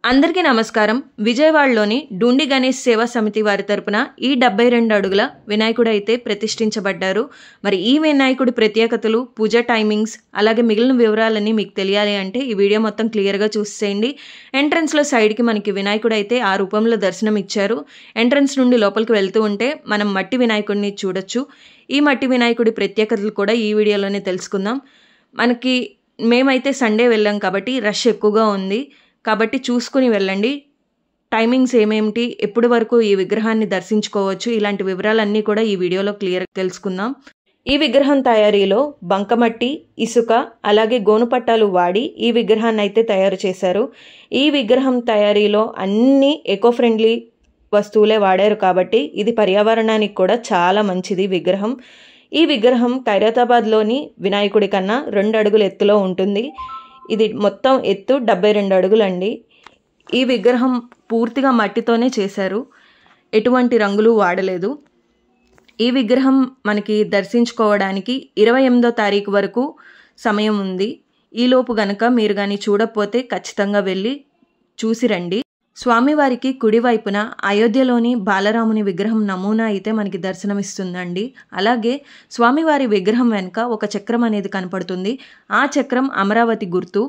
అందరికీ నమస్కారం. విజయవాడలోని డుండి గణేష్ సేవా సమితి వారి తరపున ఈ 72 అడుగుల వినాయకుడు అయితే ప్రతిష్ఠించబడ్డారు. మరి ఈ వినాయకుడి ప్రత్యేకతలు, పూజ టైమింగ్స్, అలాగే మిగిలిన వివరాలన్నీ మీకు తెలియాలి అంటే ఈ వీడియో మొత్తం క్లియర్గా చూసేయండి. ఎంట్రన్స్లో సైడ్కి మనకి వినాయకుడు అయితే ఆ రూపంలో దర్శనం ఇచ్చారు. ఎంట్రన్స్ నుండి లోపలికి వెళ్తూ ఉంటే మనం మట్టి వినాయకుడిని చూడొచ్చు. ఈ మట్టి వినాయకుడి ప్రత్యేకతలు కూడా ఈ వీడియోలోనే తెలుసుకుందాం. మేమైతే సండే వెళ్ళాం కాబట్టి రష్ ఎక్కువగా ఉంది కాబట్టి చూసుకుని వెళ్ళండి. టైమింగ్స్ ఏమేమిటి, ఎప్పటి వరకు ఈ విగ్రహాన్ని దర్శించుకోవచ్చు, ఇలాంటి వివరాలన్నీ కూడా ఈ వీడియోలో క్లియర్గా తెలుసుకుందాం. ఈ విగ్రహం తయారీలో బంకమట్టి, ఇసుక, అలాగే గోనుపట్టాలు వాడి ఈ విగ్రహాన్ని అయితే తయారు చేశారు. ఈ విగ్రహం తయారీలో అన్ని ఎకో ఫ్రెండ్లీ వస్తువులే వాడారు కాబట్టి ఇది పర్యావరణానికి కూడా చాలా మంచిది విగ్రహం. ఈ విగ్రహం ఖైరతాబాద్లోని వినాయకుడి కన్నా 2 అడుగుల ఎత్తులో ఉంటుంది. ఇది మొత్తం ఎత్తు 72 అడుగులండి. ఈ విగ్రహం పూర్తిగా మట్టితోనే చేశారు, ఎటువంటి రంగులు వాడలేదు. ఈ విగ్రహం మనకి దర్శించుకోవడానికి 28వ తారీఖు వరకు సమయం ఉంది. ఈలోపు గనక మీరు కానీ చూడకపోతే ఖచ్చితంగా వెళ్ళి చూసి రండి. స్వామివారికి కుడివైపున అయోధ్యలోని బాలరాముని విగ్రహం నమూనా అయితే మనకి దర్శనమిస్తుందండి. అలాగే స్వామివారి విగ్రహం వెనుక ఒక చక్రం అనేది కనపడుతుంది. ఆ చక్రం అమరావతి గుర్తు.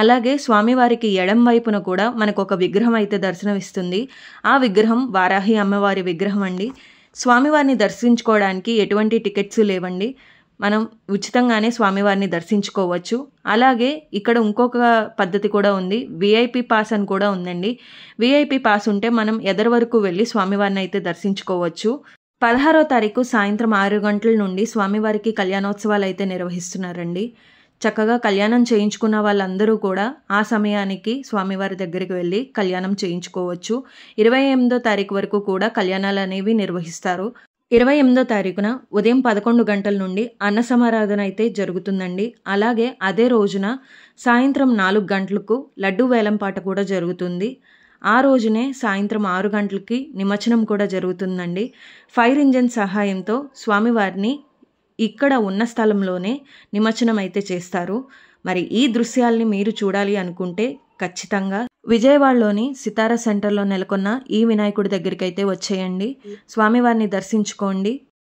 అలాగే స్వామివారికి ఎడం వైపున కూడా మనకు ఒక విగ్రహం అయితే దర్శనమిస్తుంది. ఆ విగ్రహం వారాహి అమ్మవారి విగ్రహం అండి. స్వామివారిని దర్శించుకోవడానికి ఎటువంటి టికెట్స్ లేవండి, మనం ఉచితంగానే స్వామివారిని దర్శించుకోవచ్చు. అలాగే ఇక్కడ ఇంకొక పద్ధతి కూడా ఉంది, విఐపి పాస్ అని కూడా ఉందండి. విఐపి పాస్ ఉంటే మనం ఎదరి వరకు వెళ్ళి స్వామివారిని అయితే దర్శించుకోవచ్చు. 16వ తారీఖు సాయంత్రం 6 గంటల నుండి స్వామివారికి కళ్యాణోత్సవాలు అయితే నిర్వహిస్తున్నారండి. చక్కగా కళ్యాణం చేయించుకున్న వాళ్ళందరూ కూడా ఆ సమయానికి స్వామివారి దగ్గరికి వెళ్ళి కళ్యాణం చేయించుకోవచ్చు. 28వ తారీఖు వరకు కూడా కళ్యాణాలు అనేవి నిర్వహిస్తారు. 28వ తారీఖున ఉదయం 11 గంటల నుండి అన్న సమారాధన అయితే జరుగుతుందండి. అలాగే అదే రోజున సాయంత్రం 4 గంటలకు లడ్డూ వేలంపాట కూడా జరుగుతుంది. ఆ రోజునే సాయంత్రం 6 గంటలకి నిమజ్జనం కూడా జరుగుతుందండి. ఫైర్ ఇంజిన్ సహాయంతో స్వామివారిని ఇక్కడ ఉన్న స్థలంలోనే నిమజ్జనం అయితే చేస్తారు. మరి ఈ దృశ్యాల్ని మీరు చూడాలి అనుకుంటే ఖచ్చితంగా విజయవాడలోని సితారా సెంటర్లో నెలకొన్న ఈ వినాయకుడి దగ్గరికి అయితే వచ్చేయండి. స్వామివారిని దర్శించుకోండి.